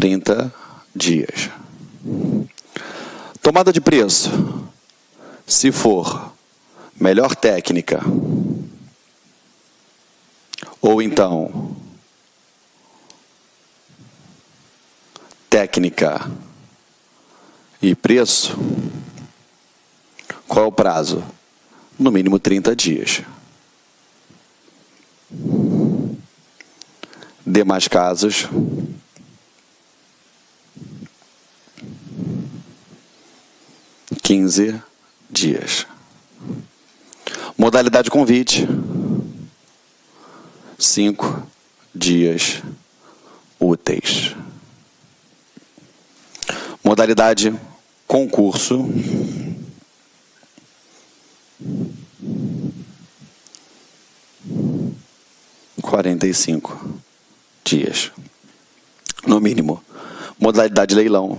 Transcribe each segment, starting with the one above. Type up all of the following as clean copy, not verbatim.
30 dias. Tomada de preço. Se for melhor técnica, ou então técnica e preço, qual é o prazo? No mínimo 30 dias. Demais casos, quinze dias. Modalidade convite, 5 dias úteis. Modalidade concurso, 45 dias, no mínimo. Modalidade leilão,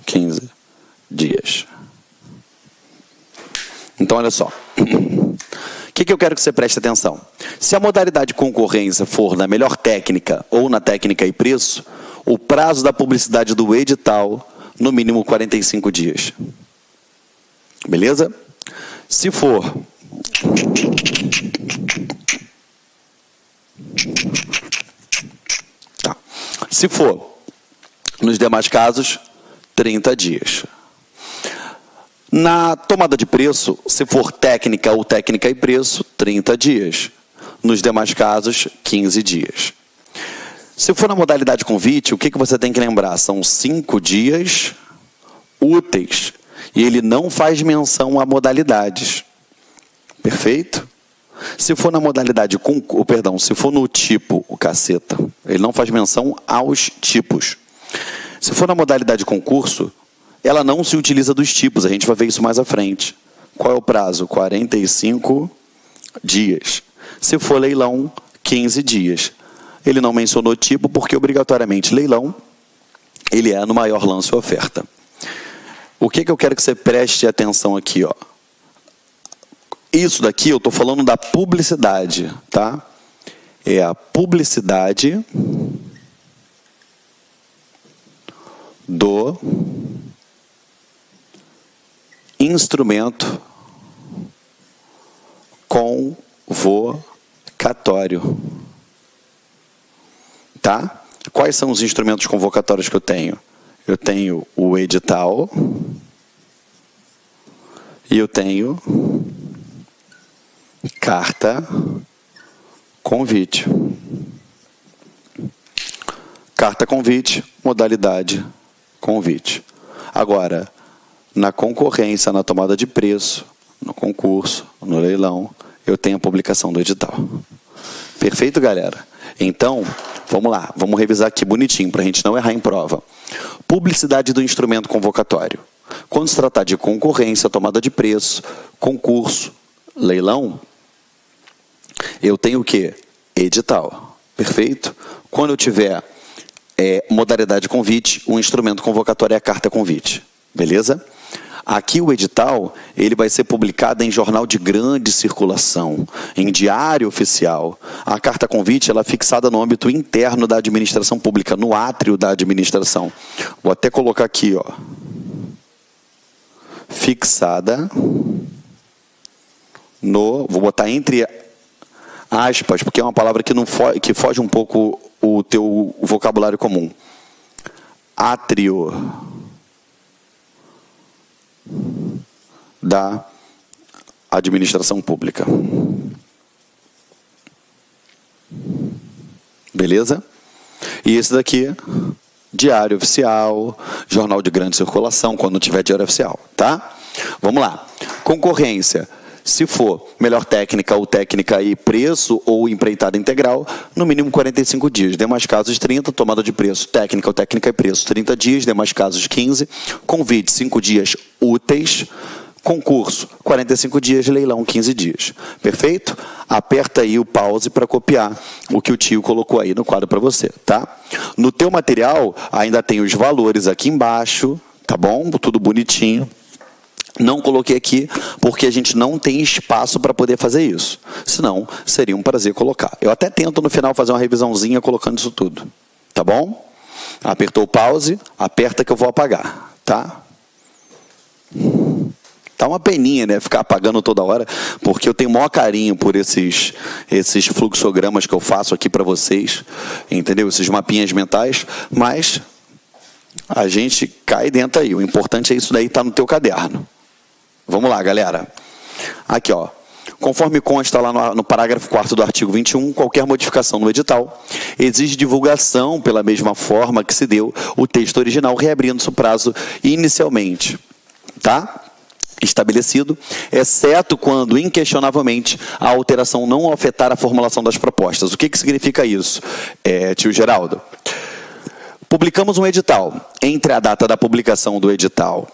15 dias. Então, olha só. O que eu quero que você preste atenção? Se a modalidade concorrência for na melhor técnica ou na técnica e preço, o prazo da publicidade do edital, no mínimo 45 dias. Beleza? Se for Se for nos demais casos, 30 dias. Na tomada de preço, se for técnica ou técnica e preço, 30 dias. Nos demais casos, 15 dias. Se for na modalidade convite, o que você tem que lembrar? São 5 dias úteis. E ele não faz menção a modalidades. Perfeito? Se for na modalidade, se for no tipo, ele não faz menção aos tipos. Se for na modalidade concurso, ela não se utiliza dos tipos, a gente vai ver isso mais à frente. Qual é o prazo? 45 dias. Se for leilão, 15 dias. Ele não mencionou tipo porque, obrigatoriamente, leilão, ele é no maior lance ou oferta. O que eu quero que você preste atenção aqui, ó? Isso daqui eu estou falando da publicidade, tá? É a publicidade do instrumento convocatório. Tá? Quais são os instrumentos convocatórios que eu tenho? Eu tenho o edital e eu tenho carta convite. Carta convite, modalidade convite. Agora, na concorrência, na tomada de preço, no concurso, no leilão, eu tenho a publicação do edital. Perfeito, galera? Então, vamos lá, vamos revisar aqui bonitinho, para a gente não errar em prova. Publicidade do instrumento convocatório. Quando se tratar de concorrência, tomada de preço, concurso, leilão, eu tenho o quê? Edital. Perfeito? Quando eu tiver modalidade convite, o instrumento convocatório é a carta convite. Beleza? Aqui o edital, ele vai ser publicado em jornal de grande circulação, em diário oficial. A carta convite, ela é fixada no âmbito interno da administração pública, no átrio da administração. Vou até colocar aqui, ó. Fixada no... Vou botar entre aspas, porque é uma palavra que foge um pouco o teu vocabulário comum. Átrio da administração pública. Beleza? E esse daqui, diário oficial, jornal de grande circulação, quando tiver diário oficial, tá? Vamos lá. Concorrência. Se for melhor técnica ou técnica e preço ou empreitada integral, no mínimo 45 dias. Demais casos 30, tomada de preço técnica ou técnica e preço 30 dias, demais casos 15, convite 5 dias úteis, concurso 45 dias, leilão 15 dias. Perfeito? Aperta aí o pause para copiar o que o tio colocou aí no quadro para você, tá? No teu material ainda tem os valores aqui embaixo, tá bom? Tudo bonitinho. Não coloquei aqui porque a gente não tem espaço para poder fazer isso. Senão, seria um prazer colocar. Eu até tento no final fazer uma revisãozinha colocando isso tudo. Tá bom? Apertou o pause, aperta que eu vou apagar. Tá? Tá uma peninha, né? Ficar apagando toda hora, porque eu tenho o maior carinho por esses fluxogramas que eu faço aqui para vocês. Entendeu? Esses mapinhas mentais. Mas a gente cai dentro aí. O importante é isso daí estar no teu caderno. Vamos lá, galera. Aqui, ó. Conforme consta lá no parágrafo 4º do artigo 21, qualquer modificação no edital exige divulgação pela mesma forma que se deu o texto original, reabrindo-se o prazo inicialmente, tá? Estabelecido, exceto quando, inquestionavelmente, a alteração não afetar a formulação das propostas. O que significa isso, tio Geraldo? Publicamos um edital. Entre a data da publicação do edital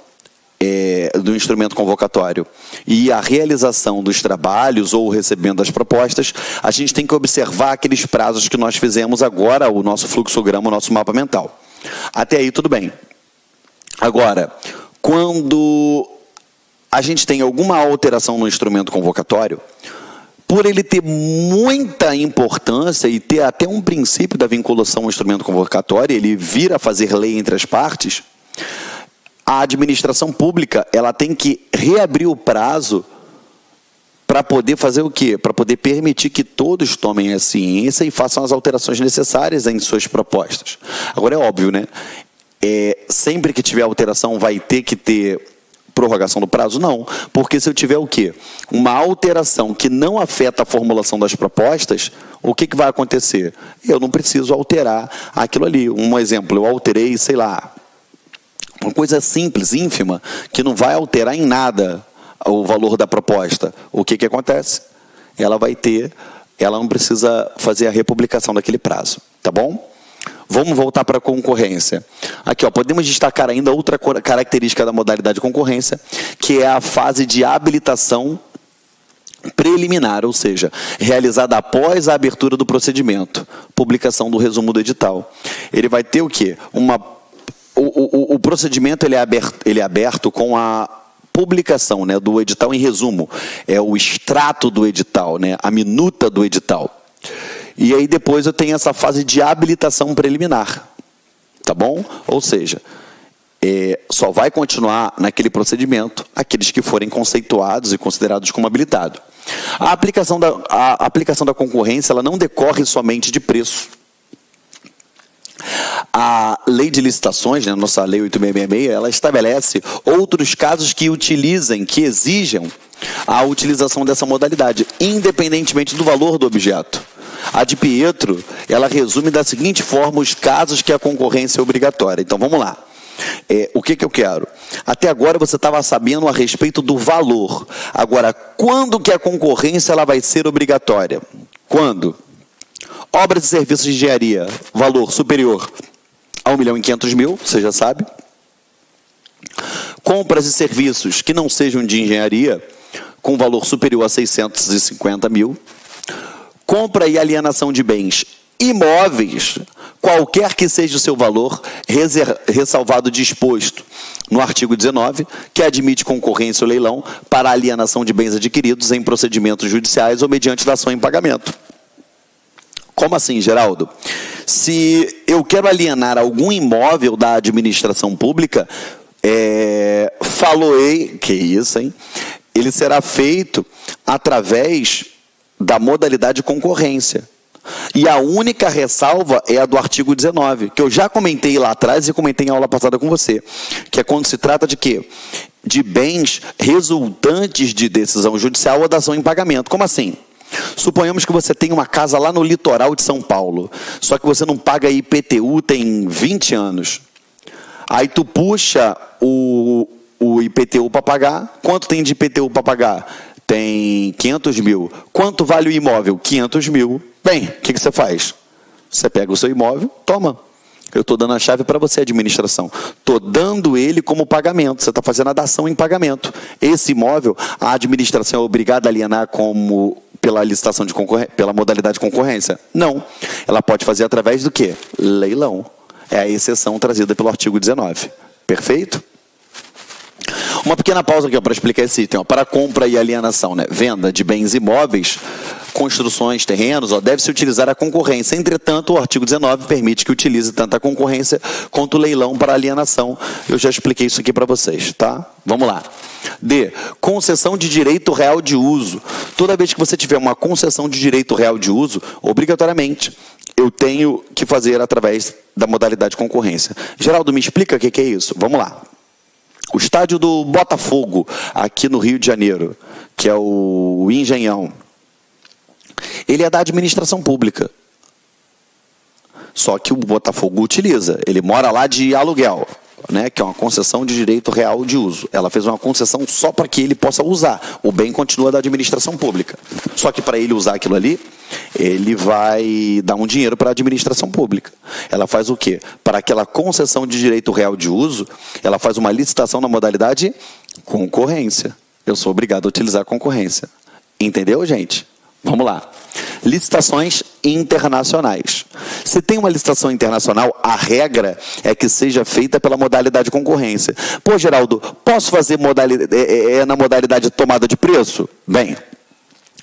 do instrumento convocatório e a realização dos trabalhos ou o recebimento das propostas, a gente tem que observar aqueles prazos que nós fizemos agora, o nosso fluxograma, o nosso mapa mental. Até aí tudo bem. Agora, quando a gente tem alguma alteração no instrumento convocatório, por ele ter muita importância e ter até um princípio da vinculação ao instrumento convocatório, ele vir a fazer lei entre as partes, a administração pública ela tem que reabrir o prazo para poder fazer o quê? Para poder permitir que todos tomem a ciência e façam as alterações necessárias em suas propostas. Agora é óbvio, né? Sempre que tiver alteração vai ter que ter prorrogação do prazo? Não, porque se eu tiver o quê? Uma alteração que não afeta a formulação das propostas, o que vai acontecer? Eu não preciso alterar aquilo ali. Um exemplo, eu alterei, sei lá, uma coisa simples, ínfima, que não vai alterar em nada o valor da proposta. O que acontece? Ela não precisa fazer a republicação daquele prazo, tá bom? Vamos voltar para a concorrência. Aqui, ó, podemos destacar ainda outra característica da modalidade de concorrência, que é a fase de habilitação preliminar, ou seja, realizada após a abertura do procedimento, publicação do resumo do edital. Ele vai ter o quê? O procedimento ele é aberto com a publicação, né, do edital em resumo. É o extrato do edital, né, a minuta do edital. E aí depois eu tenho essa fase de habilitação preliminar. Tá bom? Ou seja, só vai continuar naquele procedimento aqueles que forem conceituados e considerados como habilitados. A aplicação da concorrência ela não decorre somente de preço. A lei de licitações, né, a nossa lei 8666, ela estabelece outros casos que exijam a utilização dessa modalidade, independentemente do valor do objeto. A de Pietro, ela resume da seguinte forma os casos que a concorrência é obrigatória. Então, vamos lá. O que eu quero? Até agora você estava sabendo a respeito do valor. Agora, quando que a concorrência ela vai ser obrigatória? Quando? Obras e serviços de engenharia, valor superior a 1.500.000, você já sabe. Compras e serviços que não sejam de engenharia, com valor superior a 650.000. Compra e alienação de bens imóveis, qualquer que seja o seu valor, ressalvado disposto no artigo 19, que admite concorrência ou leilão para alienação de bens adquiridos em procedimentos judiciais ou mediante dação em pagamento. Como assim, Geraldo? Se eu quero alienar algum imóvel da administração pública, que isso, hein? Ele será feito através da modalidade de concorrência. E a única ressalva é a do artigo 19, que eu já comentei lá atrás e comentei em aula passada com você, que é quando se trata de quê? De bens resultantes de decisão judicial ou dação em pagamento. Como assim? Suponhamos que você tem uma casa lá no litoral de São Paulo, só que você não paga IPTU tem 20 anos. Aí tu puxa o IPTU para pagar. Quanto tem de IPTU para pagar? Tem 500.000. Quanto vale o imóvel? 500.000. Bem, o que você faz? Você pega o seu imóvel, toma. Eu estou dando a chave para você, administração. Estou dando ele como pagamento. Você está fazendo a dação em pagamento. Esse imóvel, a administração é obrigada a alienar pela licitação de pela modalidade de concorrência? Não. Ela pode fazer através do quê? Leilão. É a exceção trazida pelo artigo 19. Perfeito? Uma pequena pausa aqui para explicar esse item. Para compra e alienação, né? Venda de bens imóveis, construções, terrenos, deve-se utilizar a concorrência. Entretanto, o artigo 19 permite que utilize tanto a concorrência quanto o leilão para alienação. Eu já expliquei isso aqui para vocês, tá? Vamos lá. D. Concessão de direito real de uso. Toda vez que você tiver uma concessão de direito real de uso, obrigatoriamente, eu tenho que fazer através da modalidade de concorrência. Geraldo, me explica o que é isso? Vamos lá. O estádio do Botafogo, aqui no Rio de Janeiro, que é o Engenhão, ele é da administração pública. Só que o Botafogo utiliza, ele mora lá de aluguel, né, que é uma concessão de direito real de uso. Ela fez uma concessão só para que ele possa usar. O bem continua da administração pública. Só que para ele usar aquilo ali, ele vai dar um dinheiro para a administração pública. Ela faz o quê? Para aquela concessão de direito real de uso, ela faz uma licitação na modalidade concorrência. Eu sou obrigado a utilizar a concorrência. Entendeu, gente? Vamos lá. Licitações internacionais. Se tem uma licitação internacional, a regra é que seja feita pela modalidade concorrência. Pô, Geraldo, posso fazer na modalidade de tomada de preço? Bem,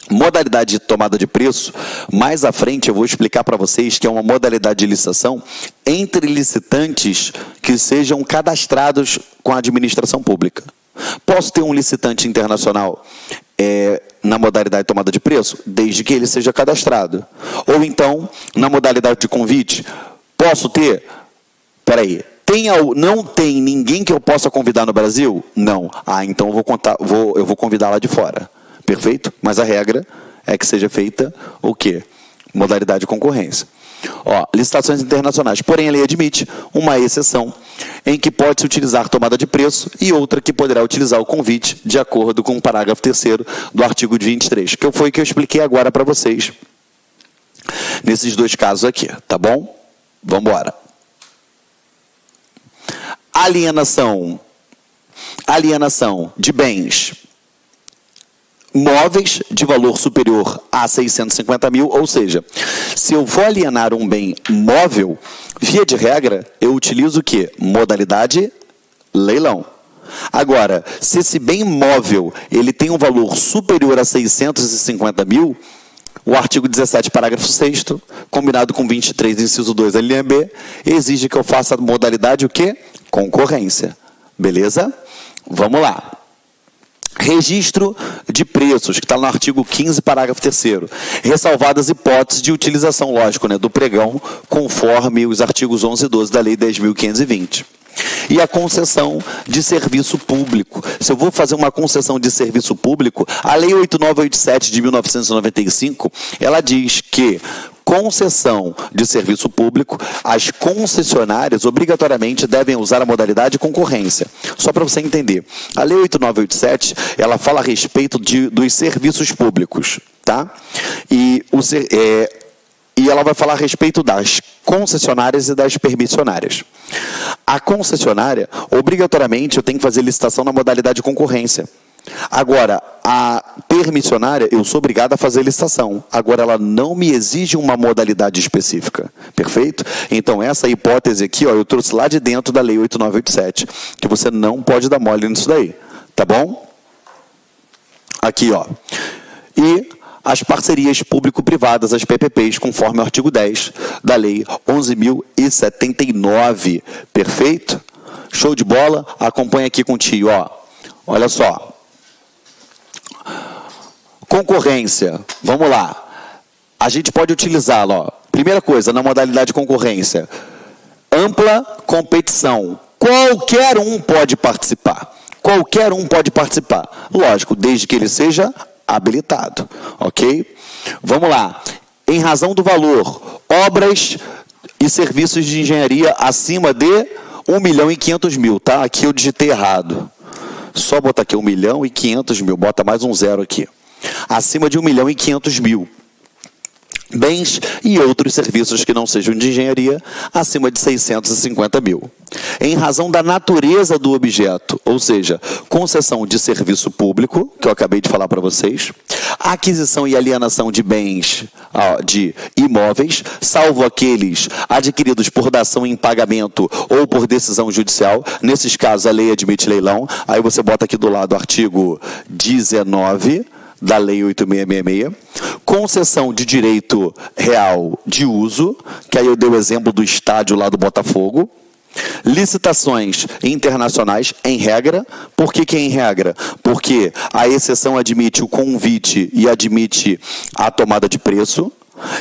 modalidade de tomada de preço, mais à frente eu vou explicar para vocês que é uma modalidade de licitação entre licitantes que sejam cadastrados com a administração pública. Posso ter um licitante internacional na modalidade de tomada de preço, desde que ele seja cadastrado. Ou então, na modalidade de convite, posso ter... Peraí, não tem ninguém que eu possa convidar no Brasil? Não. Então eu vou convidar lá de fora. Perfeito? Mas a regra é que seja feita o quê? Modalidade de concorrência. Licitações internacionais. Porém, a lei admite uma exceção em que pode-se utilizar tomada de preço e outra que poderá utilizar o convite, de acordo com o parágrafo 3º do artigo 23, que foi o que eu expliquei agora para vocês nesses dois casos aqui, tá bom? Vamos embora. Alienação de bens móveis de valor superior a 650 mil, ou seja, se eu for alienar um bem móvel, via de regra, eu utilizo o quê? Modalidade leilão. Agora, se esse bem móvel ele tem um valor superior a 650 mil, o artigo 17, parágrafo 6º, combinado com 23, inciso 2, a linha B, exige que eu faça a modalidade o quê? Concorrência. Beleza? Vamos lá. Registro de preços, que está no artigo 15, parágrafo 3º. Ressalvadas hipóteses de utilização, lógico, né, do pregão, conforme os artigos 11 e 12 da Lei 10.520. E a concessão de serviço público. Se eu vou fazer uma concessão de serviço público, a Lei 8987 de 1995, ela diz que concessão de serviço público, as concessionárias obrigatoriamente devem usar a modalidade concorrência. Só para você entender, a Lei 8987, ela fala a respeito dos serviços públicos, tá? E ela vai falar a respeito das concessionárias e das permissionárias. A concessionária, obrigatoriamente, eu tenho que fazer licitação na modalidade de concorrência. Agora, a permissionária, eu sou obrigado a fazer licitação. Agora, ela não me exige uma modalidade específica. Perfeito? Então, essa hipótese aqui, eu trouxe lá de dentro da Lei 8987, que você não pode dar mole nisso daí. Tá bom? Aqui, E as parcerias público-privadas, as PPPs, conforme o artigo 10 da Lei 11.079. Perfeito? Show de bola? Acompanha aqui com o tio, Olha só. Concorrência, vamos lá. A gente pode utilizá-la, Primeira coisa, na modalidade de concorrência, ampla competição. Qualquer um pode participar. Qualquer um pode participar. Lógico, desde que ele seja habilitado. Ok? Vamos lá. Em razão do valor, obras e serviços de engenharia acima de 1.500.000, tá? Aqui eu digitei errado. Só botar aqui 1.500.000, bota mais um zero aqui. Acima de 1.500.000. bens e outros serviços que não sejam de engenharia acima de 650 mil. Em razão da natureza do objeto, ou seja, concessão de serviço público, que eu acabei de falar para vocês, aquisição e alienação de bens, de imóveis, salvo aqueles adquiridos por dação em pagamento ou por decisão judicial. Nesses casos, a lei admite leilão. Aí você bota aqui do lado o artigo 19 da Lei 8666, concessão de direito real de uso, que aí eu dei o exemplo do estádio lá do Botafogo, licitações internacionais, em regra. Por que em regra? Porque a exceção admite o convite e admite a tomada de preço,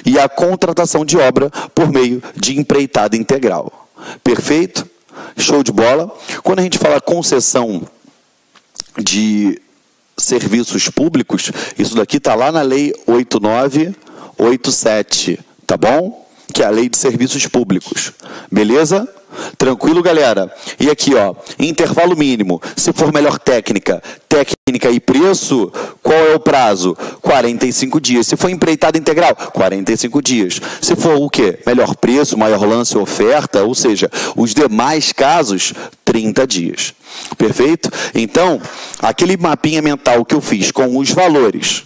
e a contratação de obra por meio de empreitada integral. Perfeito? Show de bola? Quando a gente fala concessão de serviços públicos, isso daqui está lá na Lei 8987, tá bom? Que é a Lei de Serviços Públicos. Beleza? Tranquilo, galera? E aqui, ó, intervalo mínimo. Se for melhor técnica e preço, qual é o prazo? 45 dias. Se for empreitada integral, 45 dias. Se for o quê? Melhor preço, maior lance, oferta, ou seja, os demais casos, 30 dias. Perfeito? Então, aquele mapinha mental que eu fiz com os valores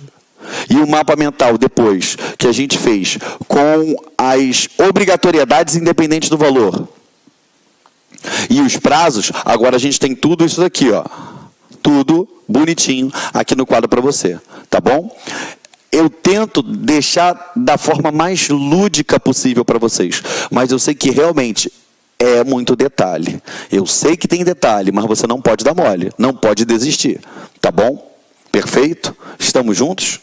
e o mapa mental depois que a gente fez com as obrigatoriedades independentes do valor e os prazos, agora a gente tem tudo isso daqui, ó. Tudo bonitinho aqui no quadro para você, tá bom? Eu tento deixar da forma mais lúdica possível para vocês, mas eu sei que realmente é muito detalhe. Eu sei que tem detalhe, mas você não pode dar mole, não pode desistir, tá bom? Perfeito? Estamos juntos?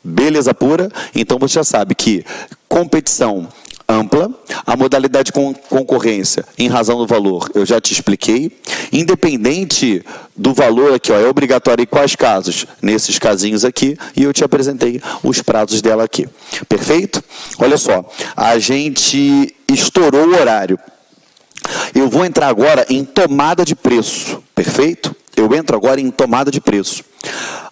Beleza pura? Então você já sabe que competição ampla, a modalidade de concorrência em razão do valor, eu já te expliquei. Independente do valor aqui, ó, é obrigatório em quais casos? Nesses casinhos aqui, e eu te apresentei os prazos dela aqui. Perfeito? Olha só, a gente estourou o horário. Eu vou entrar agora em tomada de preço, perfeito? Eu entro agora em tomada de preço.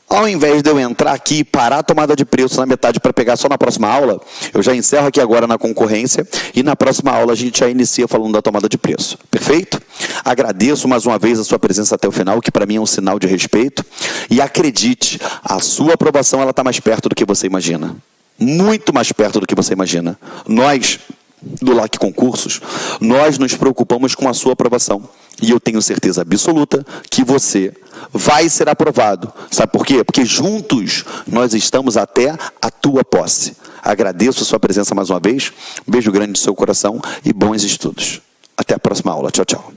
Ao invés de eu entrar aqui e parar a tomada de preço na metade para pegar só na próxima aula, eu já encerro aqui agora na concorrência e na próxima aula a gente já inicia falando da tomada de preço. Perfeito? Agradeço mais uma vez a sua presença até o final, que para mim é um sinal de respeito. E acredite, a sua aprovação ela está mais perto do que você imagina. Muito mais perto do que você imagina. Nós, do LAC Concursos, nós nos preocupamos com a sua aprovação. E eu tenho certeza absoluta que você vai ser aprovado. Sabe por quê? Porque juntos nós estamos até a tua posse. Agradeço a sua presença mais uma vez. Um beijo grande no seu coração e bons estudos. Até a próxima aula. Tchau, tchau.